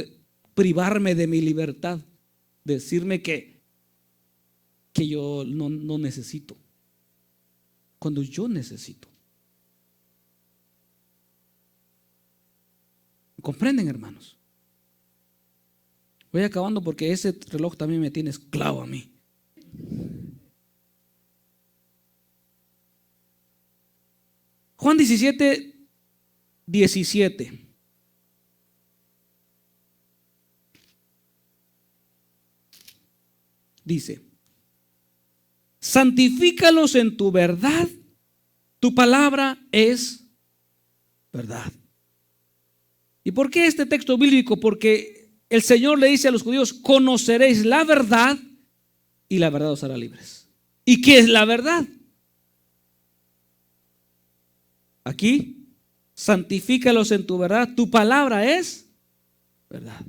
privarme de mi libertad, decirme que yo no necesito, cuando yo necesito. ¿Comprenden, hermanos? Voy acabando porque ese reloj también me tiene esclavo a mí. Juan 17:17. Dice: santifícalos en tu verdad, tu palabra es verdad. ¿Y por qué este texto bíblico? Porque el Señor le dice a los judíos: conoceréis la verdad y la verdad os hará libres. ¿Y qué es la verdad? Aquí, santifícalos en tu verdad, tu palabra es verdad.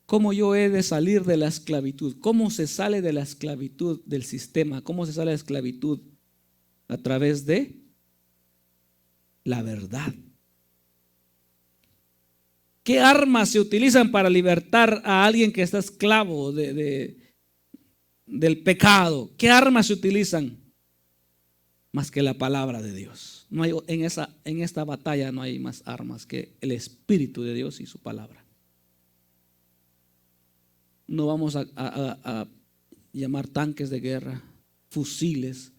¿Cómo yo he de salir de la esclavitud? ¿Cómo se sale de la esclavitud del sistema? ¿Cómo se sale de la esclavitud? A través de la verdad. ¿Qué armas se utilizan para libertar a alguien que está esclavo del pecado? ¿Qué armas se utilizan? Más que la palabra de Dios. No hay, en esta batalla no hay más armas que el Espíritu de Dios y su palabra. No vamos a llamar tanques de guerra, fusiles.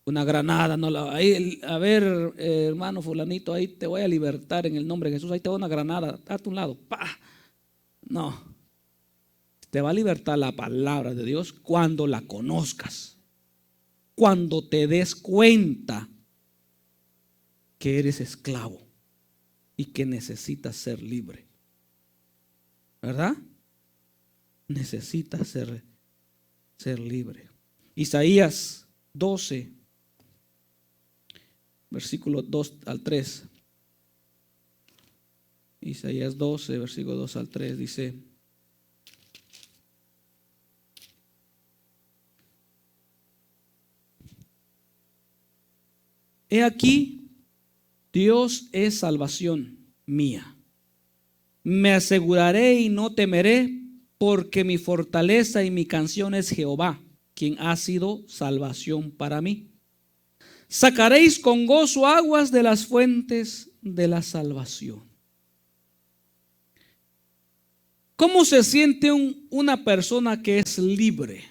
una granada, no la, ahí, a ver, hermano fulanito, ahí te voy a libertar en el nombre de Jesús, ahí te doy una granada, date a un lado, ¡pah! No, te va a libertar la palabra de Dios cuando la conozcas, cuando te des cuenta que eres esclavo y que necesitas ser libre, ¿verdad? Necesitas ser libre. Isaías 12, versículo 2 al 3. Isaías 12, versículo 2 al 3 dice: He aquí, Dios es salvación mía. Me aseguraré y no temeré, porque mi fortaleza y mi canción es Jehová, quien ha sido salvación para mí. Sacaréis con gozo aguas de las fuentes de la salvación. ¿Cómo se siente una persona que es libre?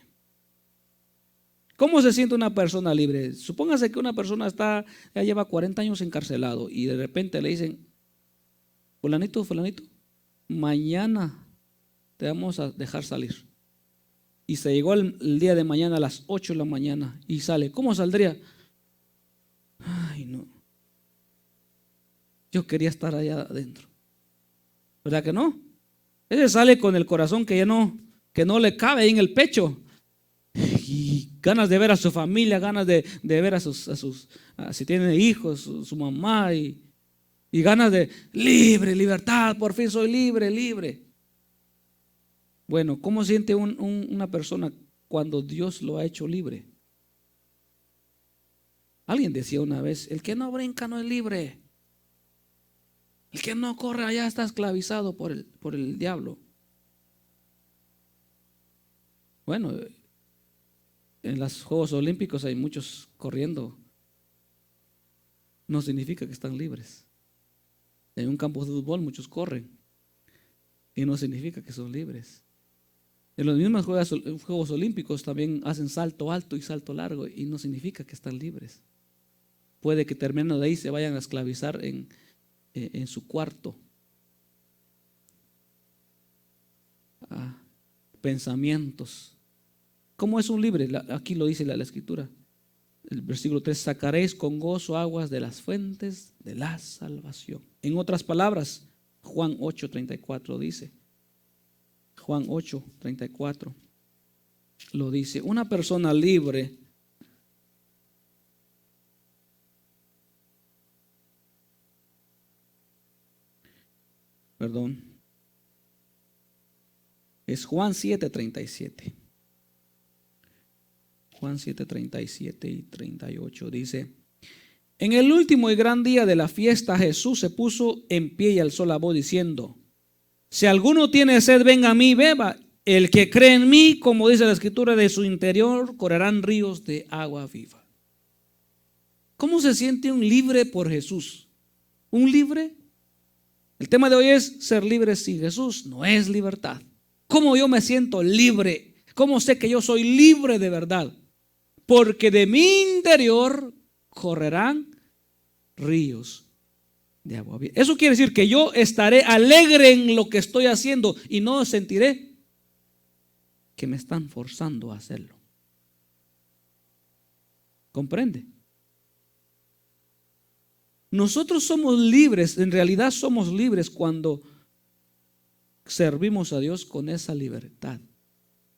¿Cómo se siente una persona libre? Supóngase que una persona ya lleva 40 años encarcelado y de repente le dicen: fulanito, fulanito, mañana te vamos a dejar salir. Y se llegó el día de mañana a las 8 de la mañana y sale. ¿Cómo saldría? Ay, no. Yo quería estar allá adentro. ¿Verdad que no? Ese sale con el corazón que no le cabe ahí en el pecho. Y ganas de ver a su familia, ganas de ver a sus si tiene hijos, su mamá, y ganas de libertad, por fin soy libre. Bueno, ¿cómo siente una persona cuando Dios lo ha hecho libre? Alguien decía una vez: el que no brinca no es libre. El que no corre allá está esclavizado por el diablo. Bueno, en los Juegos Olímpicos hay muchos corriendo. No significa que están libres. En un campo de fútbol muchos corren y no significa que son libres. En los mismos Juegos Olímpicos también hacen salto alto y salto largo y no significa que están libres. Puede que terminando de ahí se vayan a esclavizar en su cuarto. Pensamientos. ¿Cómo es un libre? Aquí lo dice la escritura. El versículo 3: sacaréis con gozo aguas de las fuentes de la salvación. En otras palabras, Juan 8:34 dice. Juan 8:34 lo dice. Una persona libre es Juan 7:37. Juan 7:37 y 38 dice: en el último y gran día de la fiesta, Jesús se puso en pie y alzó la voz diciendo: si alguno tiene sed, venga a mí, beba. El que cree en mí, como dice la escritura, de su interior correrán ríos de agua viva. ¿Cómo se siente un libre por Jesús? ¿Un libre? El tema de hoy es ser libre sin Jesús. No es libertad. ¿Cómo yo me siento libre? ¿Cómo sé que yo soy libre de verdad? Porque de mi interior correrán ríos de agua viva. Eso quiere decir que yo estaré alegre en lo que estoy haciendo y no sentiré que me están forzando a hacerlo. ¿Comprende? Nosotros somos libres, en realidad somos libres cuando servimos a Dios con esa libertad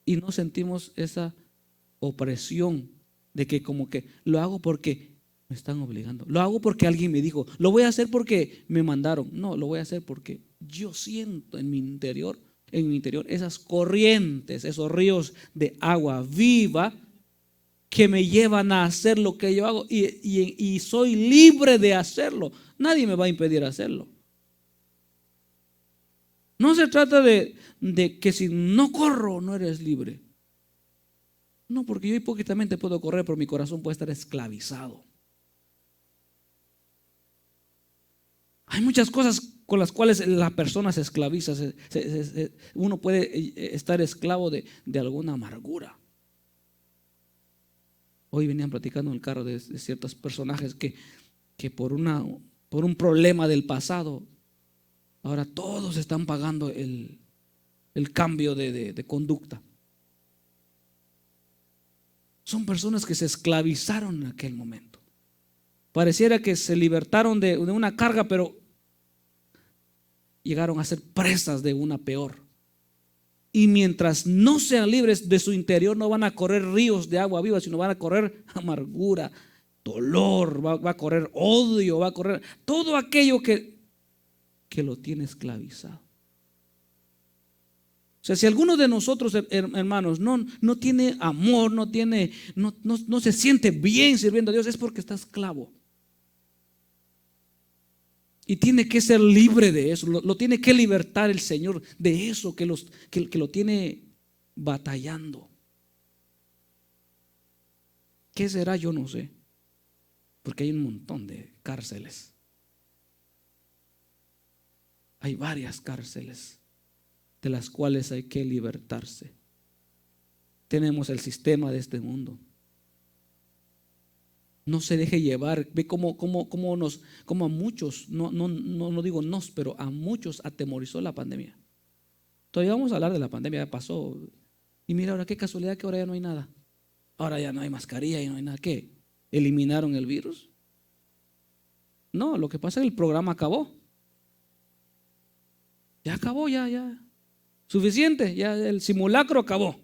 y no sentimos esa opresión de que como que lo hago porque me están obligando, lo hago porque alguien me dijo, lo voy a hacer porque me mandaron. No, lo voy a hacer porque yo siento en mi interior esas corrientes, esos ríos de agua viva que me llevan a hacer lo que yo hago y soy libre de hacerlo. Nadie me va a impedir hacerlo. No se trata de que si no corro no eres libre. No, porque yo hipócritamente puedo correr, pero mi corazón puede estar esclavizado. Hay muchas cosas con las cuales la persona se esclaviza. Uno puede estar esclavo de alguna amargura. Hoy venían platicando en el carro de ciertos personajes que por un problema del pasado, ahora todos están pagando el cambio de conducta. Son personas que se esclavizaron en aquel momento. Pareciera que se libertaron de una carga, pero llegaron a ser presas de una peor. Y mientras no sean libres de su interior, no van a correr ríos de agua viva, sino van a correr amargura, dolor, va a correr odio, va a correr todo aquello que lo tiene esclavizado. O sea, si alguno de nosotros, hermanos, no tiene amor, no se siente bien sirviendo a Dios, es porque está esclavo. Y tiene que ser libre de eso, lo tiene que libertar el Señor de eso que lo tiene batallando. ¿Qué será? Yo no sé, porque hay un montón de cárceles. Hay varias cárceles de las cuales hay que libertarse. Tenemos el sistema de este mundo. No se deje llevar. Ve cómo a muchos, no digo nos, pero a muchos atemorizó la pandemia. Todavía vamos a hablar de la pandemia, ya pasó. Y mira ahora qué casualidad que ahora ya no hay nada. Ahora ya no hay mascarilla y no hay nada. ¿Qué? ¿Eliminaron el virus? No, lo que pasa es que el programa acabó. Ya acabó, ya. Suficiente, ya el simulacro acabó.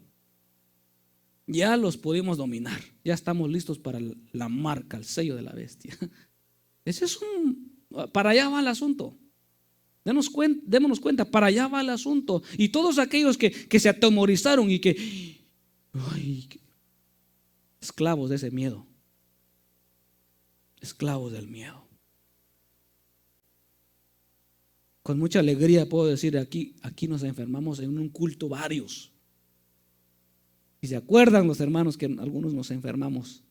Ya los pudimos dominar. Ya estamos listos para la marca, el sello de la bestia. Ese es para allá va el asunto. Démonos cuenta, para allá va el asunto. Y todos aquellos que se atemorizaron y esclavos de ese miedo. Esclavos del miedo. Con mucha alegría puedo decir, aquí nos enfermamos en un culto varios. Y se acuerdan los hermanos que algunos nos enfermamos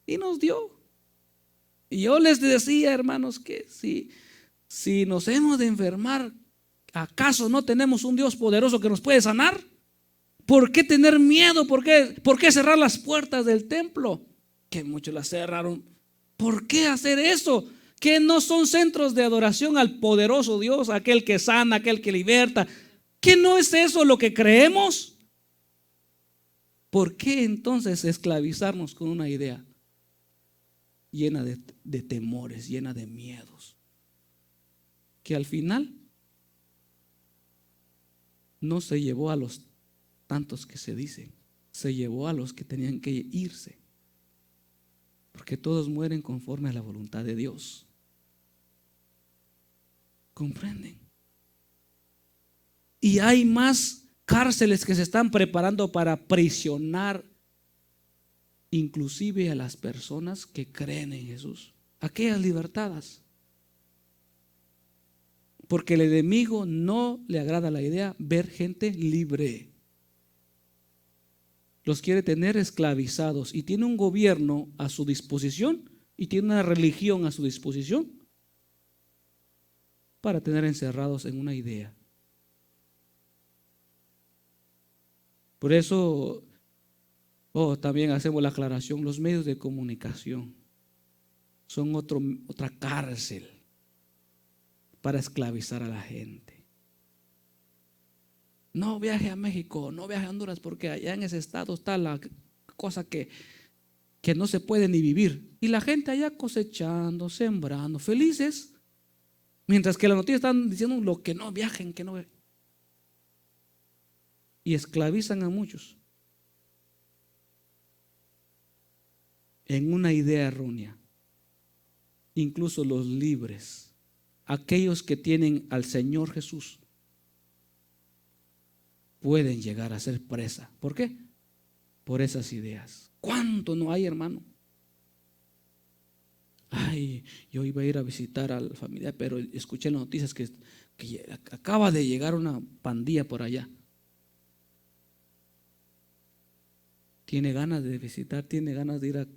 y nos dio. Y yo les decía, hermanos, que si nos hemos de enfermar, ¿acaso no tenemos un Dios poderoso que nos puede sanar? ¿Por qué tener miedo? ¿Por qué cerrar las puertas del templo? Que muchos las cerraron. ¿Por qué hacer eso? Que no son centros de adoración al poderoso Dios, aquel que sana, aquel que liberta. ¿Que no es eso lo que creemos? ¿Por qué entonces esclavizarnos con una idea llena de temores, llena de miedos? Que al final no se llevó a los tantos que se dicen, se llevó a los que tenían que irse. Porque todos mueren conforme a la voluntad de Dios. ¿Comprenden? Y hay más cárceles que se están preparando para aprisionar inclusive a las personas que creen en Jesús, aquellas libertadas. Porque el enemigo no le agrada la idea ver gente libre. Los quiere tener esclavizados y tiene un gobierno a su disposición y tiene una religión a su disposición para tener encerrados en una idea. Por eso también hacemos la aclaración, los medios de comunicación son otra cárcel para esclavizar a la gente. No viaje a México, no viaje a Honduras, porque allá en ese estado está la cosa que no se puede ni vivir. Y la gente allá cosechando, sembrando, felices. Mientras que las noticias están diciendo lo que no viajen, que no viajen. Y esclavizan a muchos en una idea errónea. Incluso los libres, aquellos que tienen al Señor Jesús, pueden llegar a ser presa. ¿Por qué? Por esas ideas. ¿Cuánto no hay, hermano? Ay, yo iba a ir a visitar a la familia, pero escuché en las noticias que acaba de llegar una pandilla por allá. Tiene ganas de visitar, tiene ganas de ir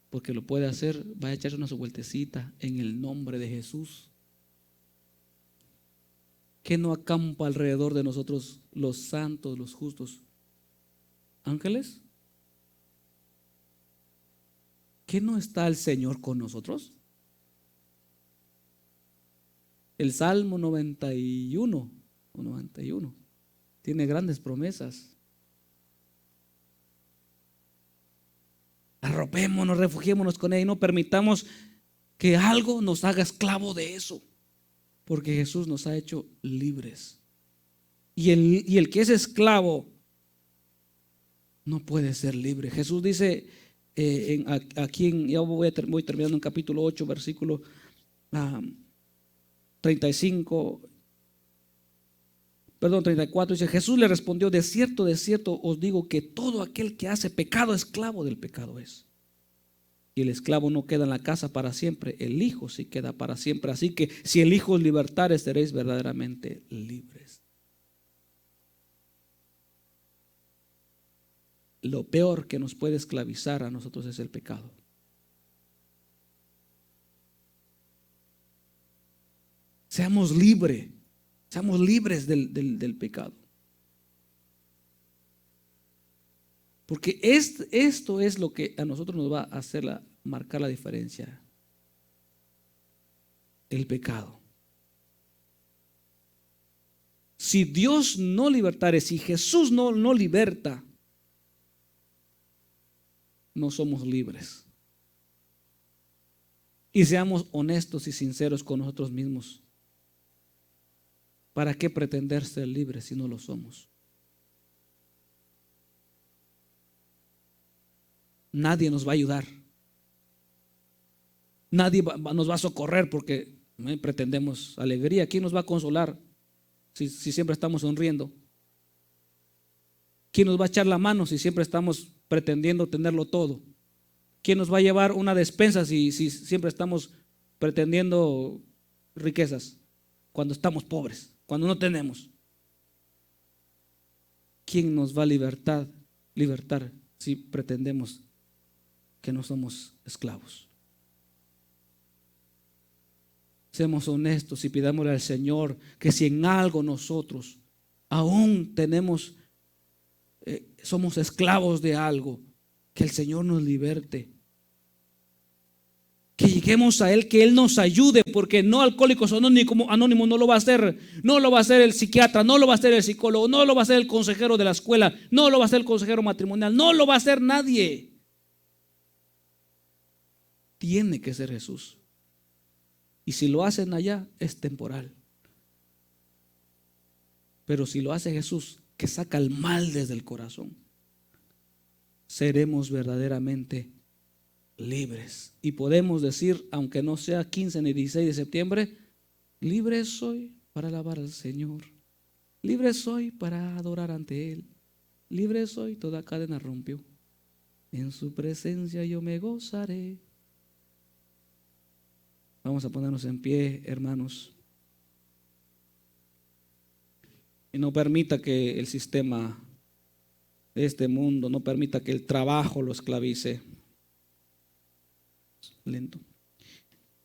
porque lo puede hacer, vaya a echarse una su vueltecita en el nombre de Jesús. ¿Qué no acampa alrededor de nosotros los santos, los justos? ¿Ángeles? ¿qué no está el Señor con nosotros? El Salmo 91 o 91 tiene grandes promesas. Arropémonos, refugiémonos con Él y no permitamos que algo nos haga esclavo de eso, porque Jesús nos ha hecho libres. Y el que es esclavo no puede ser libre. Jesús dice ya voy terminando en capítulo 8, versículo 34, dice: Jesús le respondió: de cierto os digo que todo aquel que hace pecado, esclavo del pecado es. Y el esclavo no queda en la casa para siempre, el Hijo sí queda para siempre. Así que si el Hijo os libertare, seréis verdaderamente libres. Lo peor que nos puede esclavizar a nosotros es el pecado. Seamos libres del pecado. Porque esto es lo que a nosotros nos va a hacer marcar la diferencia. El pecado. Si Dios no libertare, si Jesús no liberta, no somos libres. Y seamos honestos y sinceros con nosotros mismos. ¿Para qué pretender ser libres si no lo somos? Nadie nos va a ayudar. Nadie nos va a socorrer porque pretendemos alegría. ¿Quién nos va a consolar si siempre estamos sonriendo? ¿Quién nos va a echar la mano si siempre estamos pretendiendo tenerlo todo? ¿Quién nos va a llevar una despensa si siempre estamos pretendiendo riquezas cuando estamos pobres, cuando no tenemos? ¿Quién nos va a libertar si pretendemos que no somos esclavos? Seamos honestos y pidámosle al Señor que si en algo nosotros aún somos esclavos de algo, que el Señor nos liberte. Que lleguemos a Él, que Él nos ayude, porque no Alcohólicos Anónimos no lo va a hacer. No lo va a hacer el psiquiatra, no lo va a hacer el psicólogo, no lo va a hacer el consejero de la escuela, no lo va a hacer el consejero matrimonial, no lo va a hacer nadie. Tiene que ser Jesús. Y si lo hacen allá, es temporal. Pero si lo hace Jesús, que saca el mal desde el corazón, seremos verdaderamente libres. Y podemos decir, aunque no sea 15 ni 16 de septiembre, libre soy para alabar al Señor. Libre soy para adorar ante Él. Libre soy, toda cadena rompió. En su presencia yo me gozaré. Vamos a ponernos en pie, hermanos. Y no permita que el sistema de este mundo, no permita que el trabajo lo esclavice. Lento.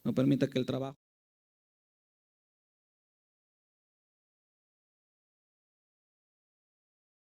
No permita que el trabajo